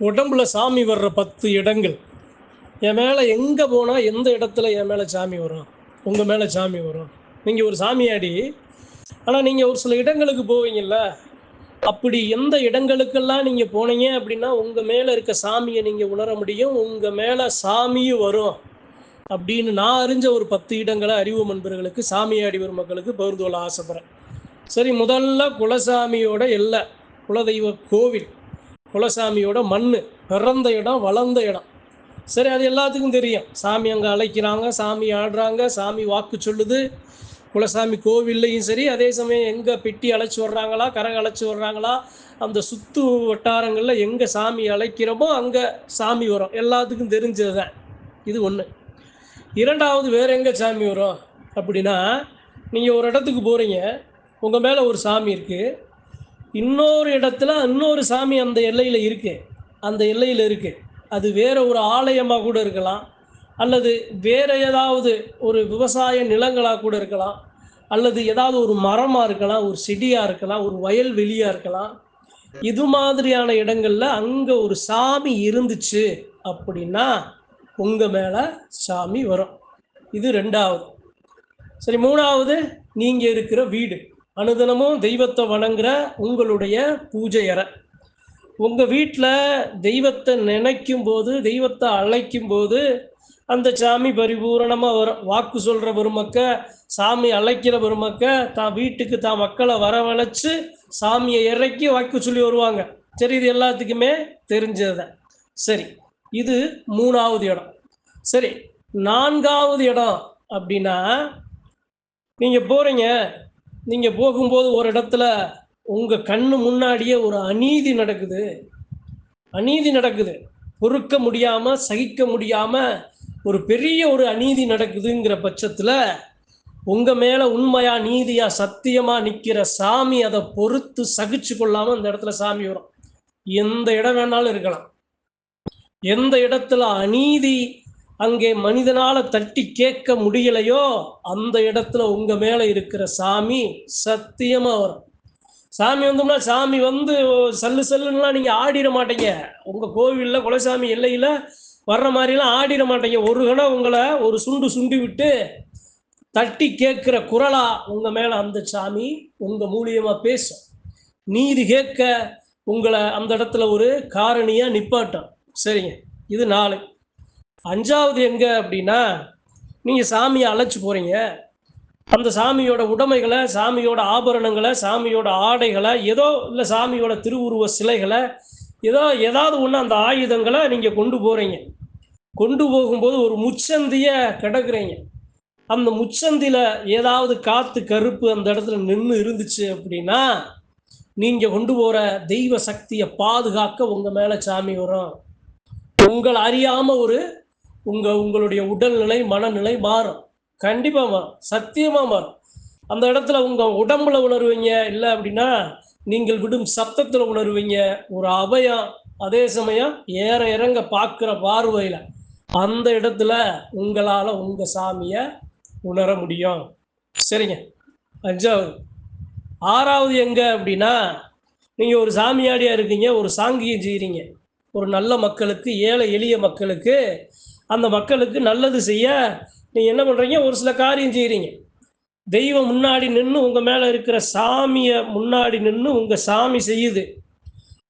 உடம்புல சாமி வர்ற 10 இடங்கள். என் மேலே எங்கே போனால் எந்த இடத்துல என் மேலே சாமி வரும், உங்கள் மேலே சாமி வரும். நீங்கள் ஒரு சாமியாடி, ஆனால் நீங்கள் ஒரு சில இடங்களுக்கு போவீங்கள்ல, அப்படி எந்த இடங்களுக்கெல்லாம் நீங்கள் போனீங்க அப்படின்னா உங்கள் மேலே இருக்க சாமியை நீங்கள் உணர முடியும், உங்கள் மேலே சாமியும் வரும் அப்படின்னு நான் அறிஞ்ச ஒரு 10 இடங்களை அறிவு நண்பர்களுக்கு, சாமியாடி வரும் மக்களுக்கு பகிர்ந்து கொள்ள ஆசைப்பட்றேன். சரி, முதல்ல குலசாமியோட எல்லை, குலதெய்வ கோவில், குலசாமியோட மண், பிறந்த இடம், வளர்ந்த இடம். சரி, அது எல்லாத்துக்கும் தெரியும். சாமி அங்கே அழைக்கிறாங்க, சாமி ஆடுறாங்க, சாமி வாக்கு சொல்லுது. குலசாமி கோவில்லையும் சரி, அதே சமயம் எங்கே பெட்டி அழைச்சி வர்றாங்களா, கரகம் அழைச்சி வர்றாங்களா, அந்த சுற்று வட்டாரங்களில் எங்கே சாமி அழைக்கிறோமோ அங்கே சாமி வரும். எல்லாத்துக்கும் தெரிஞ்சது தான். இது ஒன்று. இரண்டாவது, வேறு எங்கே சாமி வரும் அப்படின்னா, நீங்கள் ஒரு இடத்துக்கு போகிறீங்க, உங்கள் மேலே ஒரு சாமி இருக்குது, இன்னொரு இடத்துல இன்னொரு சாமி அந்த எல்லையில் இருக்குது, அந்த எல்லையில் இருக்குது. அது வேறு ஒரு ஆலயமாக கூட இருக்கலாம், அல்லது வேறு ஏதாவது ஒரு விவசாய நிலங்களாக கூட இருக்கலாம், அல்லது ஏதாவது ஒரு மரமாக இருக்கலாம், ஒரு செடியாக இருக்கலாம், ஒரு வயல்வெளியாக இருக்கலாம். இது மாதிரியான இடங்களில் அங்கே ஒரு சாமி இருந்துச்சு அப்படின்னா உங்கள் மேலே சாமி வரும். இது ரெண்டாவது. சரி, மூணாவது, நீங்கள் இருக்கிற வீடு, அனுதினமும் தெய்வத்தை வணங்குற உங்களுடைய பூஜை அறை. உங்கள் வீட்டில் தெய்வத்தை நினைக்கும் போது, தெய்வத்தை அழைக்கும் போது அந்த சாமி பரிபூரணமாக வரும். வாக்கு சொல்கிற பெருமக்க, சாமி அழைக்கிற பெருமக்க தான் வீட்டுக்கு தான் மக்களை வரவழைச்சு சாமியை இறக்கி வாக்கு சொல்லி வருவாங்க. சரி, இது எல்லாத்துக்குமே தெரிஞ்சது. சரி, இது மூணாவது இடம். சரி, நான்காவது இடம் அப்படின்னா, நீங்கள் போகிறீங்க, நீங்கள் போகும்போது ஒரு இடத்துல உங்கள் கண்ணு முன்னாடியே ஒரு அநீதி நடக்குது. அநீதி நடக்குது, பொறுக்க முடியாமல், சகிக்க முடியாமல் ஒரு பெரிய ஒரு அநீதி நடக்குதுங்கிற பட்சத்தில் உங்கள் மேலே உண்மையாக, நீதியாக, சத்தியமாக நிற்கிற சாமி அதை பொறுத்து சகிச்சு கொள்ளாமல் அந்த இடத்துல சாமி வரும். எந்த இடம் வேணாலும் இருக்கலாம். எந்த இடத்துல அநீதி அங்கே மனிதனால் தட்டி கேட்க முடியலையோ அந்த இடத்துல உங்கள் மேலே இருக்கிற சாமி சத்தியமாக வரும். சாமி வந்தோம்னா, சாமி வந்து சல்லு சல்லுன்னெலாம் நீங்கள் ஆடிட மாட்டீங்க. உங்கள் கோவிலில் குலசாமி எல்லையில் வர்ற மாதிரிலாம் ஆடிட மாட்டீங்க. ஒரு கணம் உங்களை ஒரு சுண்டி விட்டு தட்டி கேட்குற குரலா உங்கள் மேலே அந்த சாமி உங்கள் மூலியமாக பேசும். நீதி கேட்க உங்களை அந்த இடத்துல ஒரு காரணியாக நிப்பாட்டும். சரிங்க, இது 4. அஞ்சாவது எங்கே அப்படின்னா, நீங்கள் சாமியை அழைச்சி போகிறீங்க, அந்த சாமியோட உடைமைகளை, சாமியோட ஆபரணங்களை, சாமியோட ஆடைகளை, ஏதோ இல்லை சாமியோட திருவுருவ சிலைகளை, ஏதாவது ஒன்று அந்த ஆயுதங்களை நீங்கள் கொண்டு போகிறீங்க. கொண்டு போகும்போது ஒரு முச்சந்தியை கிடக்குறீங்க. அந்த முச்சந்தியில் ஏதாவது காற்று கருப்பு அந்த இடத்துல நின்று இருந்துச்சு அப்படின்னா நீங்கள் கொண்டு போகிற தெய்வ சக்தியை பாதுகாக்க உங்கள் மேலே சாமி வரும். உங்களை அறியாமல் ஒரு உங்களுடைய உடல்நிலை, மனநிலை மாறும். கண்டிப்பாக மாறும், சத்தியமாக மாறும். அந்த இடத்துல உங்கள் உடம்புல உணர்வீங்க, இல்லை அப்படின்னா நீங்கள் விடும் சத்தத்தில் உணர்வீங்க ஒரு அபயம். அதே சமயம் ஏற இறங்க பார்க்குற பார்வையில் அந்த இடத்துல உங்களால் உங்கள் சாமியை உணர முடியும். சரிங்க, 5வது. 6வது எங்கே அப்படின்னா, நீங்கள் ஒரு சாமியாடியாக இருக்கீங்க, ஒரு சாங்கியம் செய்கிறீங்க. ஒரு நல்ல மக்களுக்கு, ஏழை எளிய மக்களுக்கு, அந்த மக்களுக்கு நல்லது செய்ய நீங்கள் என்ன பண்ணுறீங்க, ஒரு சில காரியம் செய்கிறீங்க. தெய்வம் முன்னாடி நின்று, உங்கள் மேலே இருக்கிற சாமியை முன்னாடி நின்று உங்கள் சாமி செய்யுது.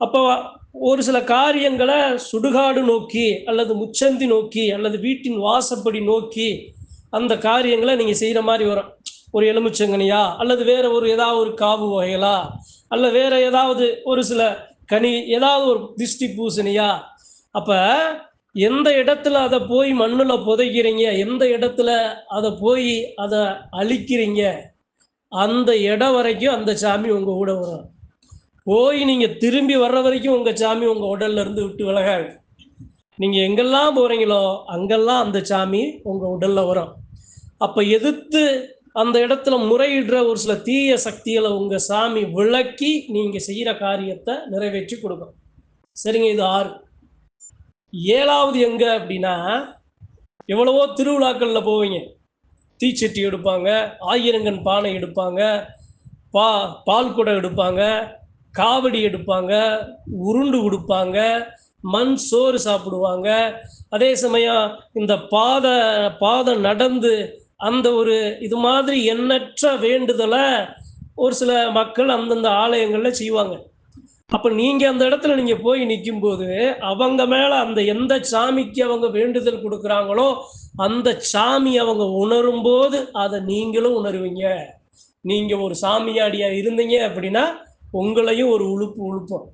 அப்போ ஒரு சில காரியங்களை சுடுகாடு நோக்கி, அல்லது முச்சந்தி நோக்கி, அல்லது வீட்டின் வாசப்படி நோக்கி அந்த காரியங்களை நீங்கள் செய்கிற மாதிரி வரும். ஒரு எலுமிச்சங்கனியா, அல்லது வேறு ஒரு ஏதாவது ஒரு காவு வகைகளா, அல்ல வேறு ஏதாவது ஒரு சில கனி, ஏதாவது ஒரு திஷ்டி பூசணியா. அப்போ எந்த இடத்துல அதை போய் மண்ணில் புதைக்கிறீங்க, எந்த இடத்துல அதை போய் அதை அழிக்கிறீங்க, அந்த இடம் வரைக்கும் அந்த சாமி உங்கள் கூட வரும். போய் நீங்கள் திரும்பி வர்ற வரைக்கும் உங்கள் சாமி உங்கள் உடல்ல இருந்து விட்டு விலகாது. நீங்கள் எங்கெல்லாம் போகிறீங்களோ அங்கெல்லாம் அந்த சாமி உங்கள் உடலில் வரும். அப்போ எதிர்த்து அந்த இடத்துல முறையிடுற ஒரு சில தீய சக்திகளை உங்கள் சாமி விளக்கி நீங்கள் செய்கிற காரியத்தை நிறைவேற்றி கொடுக்கும். சரிங்க, இது 6. 7வது எங்கே அப்படின்னா, எவ்வளவோ திருவிழாக்களில் போவீங்க, தீச்சட்டி எடுப்பாங்க, ஆயிரங்கன் பானை எடுப்பாங்க, பால் குடம் எடுப்பாங்க, காவடி எடுப்பாங்க, உருண்டு கொடுப்பாங்க, மண் சோறு சாப்பிடுவாங்க. அதே சமயம் இந்த பாதம் நடந்து அந்த ஒரு இது மாதிரி எண்ணற்ற வேண்டுதல ஒரு சில மக்கள் அந்தந்த ஆலயங்கள்ல செய்வாங்க. அப்ப நீங்க அந்த இடத்துல நீங்க போய் நிக்கும்போது, அவங்க மேல அந்த எந்த சாமிக்கு அவங்க வேண்டுதல் குடுக்குறாங்களோ, அந்த சாமி அவங்க உணரும்போது, அத நீங்களும் உணருவீங்க. நீங்க ஒரு சாமியாடியா இருந்தீங்க அப்படின்னா, உங்களையும் ஒரு உழுப்பு உழுப்பும்.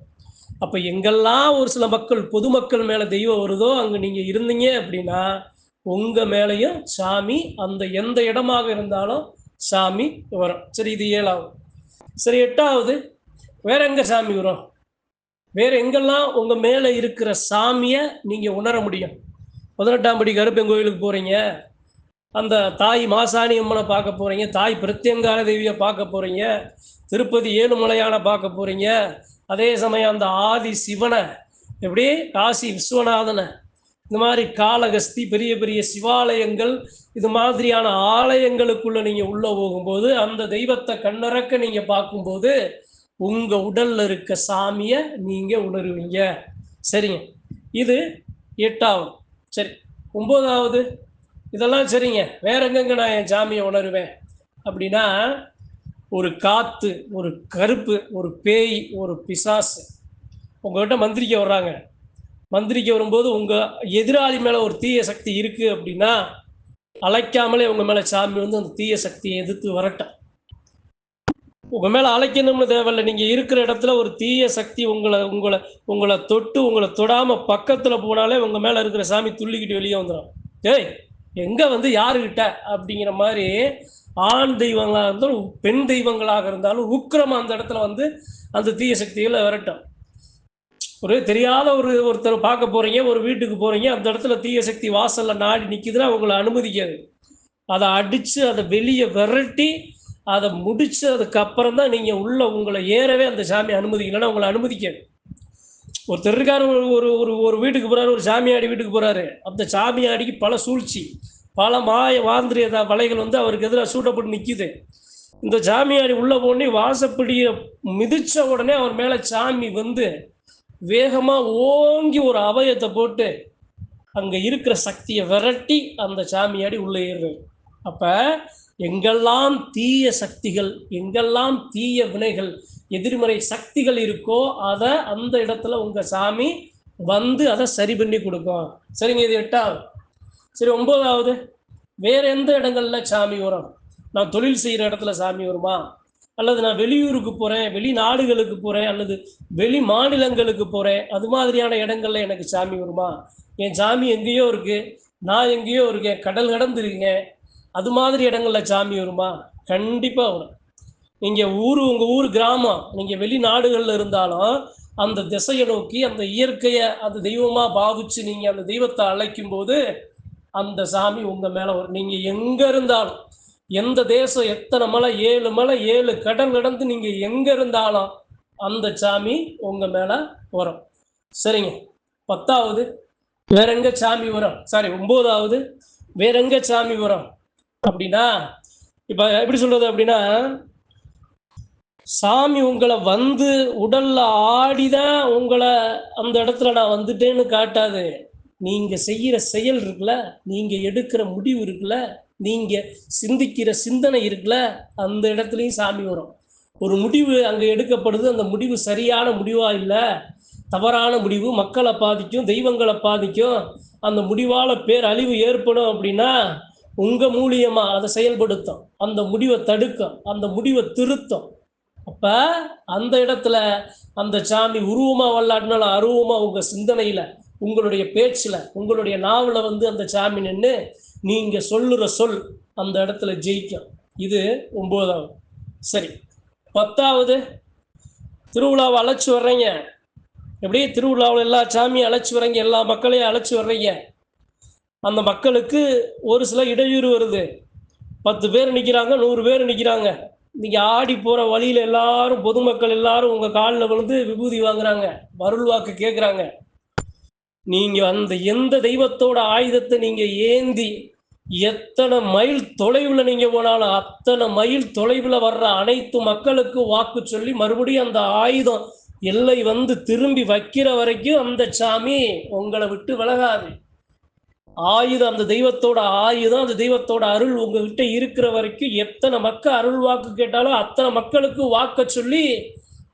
அப்ப எங்கெல்லாம் ஒரு சில மக்கள், பொதுமக்கள் மேல தெய்வம் வருதோ, அங்க நீங்க இருந்தீங்க அப்படின்னா, உங்க மேலயும் சாமி அந்த எந்த இடமாக இருந்தாலும் சாமி வரும். சரி, இது 7வது. சரி, 8வது வேற எங்க சாமி வரும்? வேற எங்கெல்லாம் உங்க மேல இருக்கிற சாமிய நீங்க உணர முடியும்? 18ஆம் படி கருப்பன் கோயிலுக்கு போறீங்க. அந்த தாய் மாசாணி அம்மன பார்க்க போறீங்க. தாய் பிரத்யங்கார தேவிய பார்க்க போறீங்க. திருப்பதி ஏழுமலையான பார்க்க போறீங்க. அதே சமயம் அந்த ஆதி சிவன, எப்படி காசி விஸ்வநாதன, இந்த மாதிரி காளகஸ்தி பெரிய பெரிய சிவாலயங்கள், இது மாதிரியான ஆலயங்களுக்குள்ள நீங்க உள்ள போகும்போது, அந்த தெய்வத்தை கண்ணறக்க நீங்க பார்க்கும்போது, உங்க உடல்ல இருக்க சாமிய நீங்க உணருவீங்க. சரிங்க. இது 8வது. சரி, 9வது. இதெல்லாம் சரிங்க. வேற எங்கெங்க நான் என் சாமியை உணருவேன் அப்படின்னா, ஒரு காத்து, ஒரு கருப்பு, ஒரு பேய், ஒரு பிசாசு உங்ககிட்ட மந்திரிக்க வர்றாங்க. மந்திரிக்க வரும்போது உங்க எதிராளி மேல ஒரு தீய சக்தி இருக்கு அப்படின்னா, அழைக்காமலே உங்க மேல சாமி வந்து அந்த தீய சக்தியை எதிர்த்து வரட்டும். உங்க மேல அழைக்கணும்னு தேவையில்லை. நீங்க இருக்கிற இடத்துல ஒரு தீய சக்தி உங்களை உங்களை உங்களை தொட்டு உங்களை தொடாம பக்கத்துல போனாலே உங்க மேல இருக்கிற சாமி துள்ளிக்கிட்டு வெளியே வந்துடும். ஏய், எங்க வந்து யாருகிட்ட அப்படிங்கிற மாதிரி ஆண் தெய்வங்களாக இருந்தாலும் பெண் தெய்வங்களாக இருந்தாலும் உக்கிரமா அந்த இடத்துல வந்து அந்த தீய சக்திகளை விரட்டும். ஒரு தெரியாத ஒருத்தர் பார்க்க போறீங்க, ஒரு வீட்டுக்கு போறீங்க, அந்த இடத்துல தீய சக்தி வாசல்ல நாடி நிக்குதுன்னா உங்களை அனுமதிக்காது. அதை அடிச்சு அதை வெளியே விரட்டி அதை முடிச்சு அதுக்கப்புறம் தான் நீங்க உள்ள உங்களை ஏறவே அந்த சாமி அனுமதிக்கலைன்னா உங்களை அனுமதிக்காது. ஒருத்தர் இருக்காரு, ஒரு ஒரு ஒரு வீட்டுக்கு போறாரு, ஒரு சாமியாடி வீட்டுக்கு போறாரு. அந்த சாமியாடிக்கு பல சூழ்ச்சி, பல மாந்திரிய வலைகள் வந்து அவருக்கு எதிராக சூட்டப்பட்டு நிக்குது. இந்த சாமியாடி உள்ள போனே வாசப்படிய மிதிச்ச உடனே அவர் மேல சாமி வந்து வேகமா ஓங்கி ஒரு அபயத்தை போட்டு அங்க இருக்கிற சக்தியை விரட்டி அந்த சாமியாடி உள்ள ஏறுறாரு. அப்ப எங்கெல்லாம் தீய சக்திகள், எங்கெல்லாம் தீய வினைகள், எதிர்மறை சக்திகள் இருக்கோ அதை அந்த இடத்துல உங்க சாமி வந்து அதை சரி பண்ணி கொடுக்கும். சரிங்க, இது 8வது. சரி, 9வது. வேற எந்த இடங்கள்ல சாமி வரும்? நான் தொழில் செய்யற இடத்துல சாமி வருமா? அல்லது நான் வெளியூருக்கு போறேன், வெளிநாடுகளுக்கு போறேன், அல்லது வெளி மாநிலங்களுக்கு போறேன், அது மாதிரியான இடங்கள்ல எனக்கு சாமி வருமா? என் சாமி எங்கேயோ இருக்கு, நான் எங்கேயோ இருக்கேன், கடல் கடந்து இருக்கேன், அது மாதிரி இடங்கள்ல சாமி வருமா? கண்டிப்பா வரும். நீங்க உங்க ஊர் கிராமம், நீங்க வெளிநாடுகள்ல இருந்தாலும் அந்த திசையை நோக்கி அந்த இயற்கையை அந்த தெய்வமா பாவிச்சு நீங்க அந்த தெய்வத்தை அழைக்கும் போது அந்த சாமி உங்க மேல வரும். நீங்க எங்க இருந்தாலும், எந்த தேசம், எத்தனை மலை, 7 மலை 7 கடல் கடந்து நீங்க எங்க இருந்தாலும் அந்த சாமி உங்க மேல வரும். சரிங்க. 10வது வேற எங்க சாமி வரும்? சாரி, 9வது வேற எங்க சாமி வரும் அப்படின்னா, இப்ப எப்படி சொல்றது அப்படின்னா, சாமி உங்களை வந்து உடல்ல ஆடிதான் உங்களை அந்த இடத்துல நான் வந்துட்டேன்னு காட்டாது. நீங்க செய்யற செயல் இருக்குல்ல, நீங்க எடுக்கிற முடிவு இருக்குல்ல, நீங்க சிந்திக்கிற சிந்தனை இருக்குல்ல, அந்த இடத்துலயும் சாமி வரும். ஒரு முடிவு அங்க எடுக்கப்படுது, அந்த முடிவு சரியான முடிவா இல்லை, தவறான முடிவு, மக்களை பாதிக்கும், தெய்வங்களை பாதிக்கும், அந்த முடிவால பேரழிவு ஏற்படும் அப்படின்னா உங்க மூலியமா அதை செயல்படுத்தும், அந்த முடிவை தடுக்கும், அந்த முடிவை திருத்தும். அப்ப அந்த இடத்துல அந்த சாமி உருவமா வல்லாட்டினாலும் அருவமா உங்க சிந்தனையில, உங்களுடைய பேச்சுல, உங்களுடைய நாவல வந்து அந்த சாமி நின்று நீங்க சொல்லுற சொல் அந்த இடத்துல ஜெயிக்கும். இது 9வது. சரி, 10வது திருவிழாவை அழைச்சி வர்றீங்க. எப்படி திருவிழாவில் எல்லா சாமியும் அழைச்சி வர்றீங்க, எல்லா மக்களையும் அழைச்சி வர்றீங்க. அந்த மக்களுக்கு ஒரு சில இடையூறு வருது. 10 பேர் நிற்கிறாங்க, 100 பேர் நிற்கிறாங்க. நீங்கள் ஆடி போகிற வழியில் எல்லாரும், பொதுமக்கள் எல்லாரும் உங்கள் காலில் விழுந்து விபூதி வாங்குறாங்க, அருள் வாக்கு கேட்குறாங்க. நீங்கள் அந்த எந்த தெய்வத்தோட ஆயுதத்தை நீங்கள் ஏந்தி எத்தனை மைல் தொலைவில் நீங்கள் போனாலும் அத்தனை மைல் தொலைவில் வர்ற அனைத்து மக்களுக்கு வாக்கு சொல்லி மறுபடியும் அந்த ஆயுதம் எல்லை வந்து திரும்பி வைக்கிற வரைக்கும் அந்த சாமி உங்களை விட்டு விலகாது. ஆயுதம் அந்த தெய்வத்தோட ஆயுதம், அந்த தெய்வத்தோட அருள் உங்ககிட்ட இருக்கிற வரைக்கும் எத்தனை மக்கள் அருள் வாக்கு கேட்டாலும் அத்தனை மக்களுக்கு வாக்க சொல்லி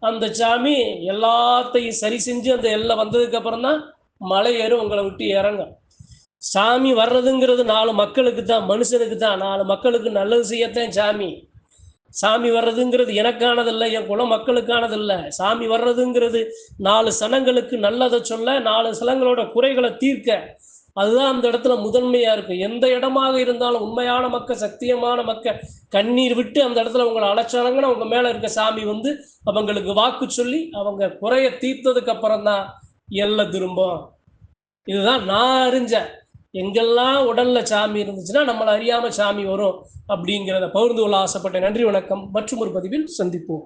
அந்த சாமி எல்லாத்தையும் சரி செஞ்சு அந்த எல்லை வந்ததுக்கு அப்புறம் தான் மலை ஏறும், உங்களை விட்டு இறங்கும். சாமி வர்றதுங்கிறது 4 மக்களுக்கு தான், மனுஷனுக்கு தான். 4 மக்களுக்கு நல்லது செய்யத்தான் சாமி. சாமி வர்றதுங்கிறது எனக்கானதில்லை, என் குல மக்களுக்கானதில்லை. சாமி வர்றதுங்கிறது 4 சனங்களுக்கு நல்லதை சொல்ல, 4 சனங்களோட குறைகளை தீர்க்க. அதுதான் அந்த இடத்துல முதன்மையா இருக்கு. எந்த இடமாக இருந்தாலும் உண்மையான மக்கள், சத்தியமான மக்கள் கண்ணீர் விட்டு அந்த இடத்துல உங்களை அழைச்சாங்கன்னா உங்க மேல இருக்க சாமி வந்து அவங்களுக்கு வாக்கு சொல்லி அவங்க குறைய தீர்த்ததுக்கு அப்புறம் தான் எல்லை திரும்பும். இதுதான் நான் அறிஞ்சேன். எங்கெல்லாம் உடல்ல சாமி இருந்துச்சுன்னா நம்மளை அறியாம சாமி வரும் அப்படிங்கிறத பகிர்ந்து கொள்ள ஆசைப்பட்டேன். நன்றி, வணக்கம். மற்றும் ஒரு பதிவில் சந்திப்போம்.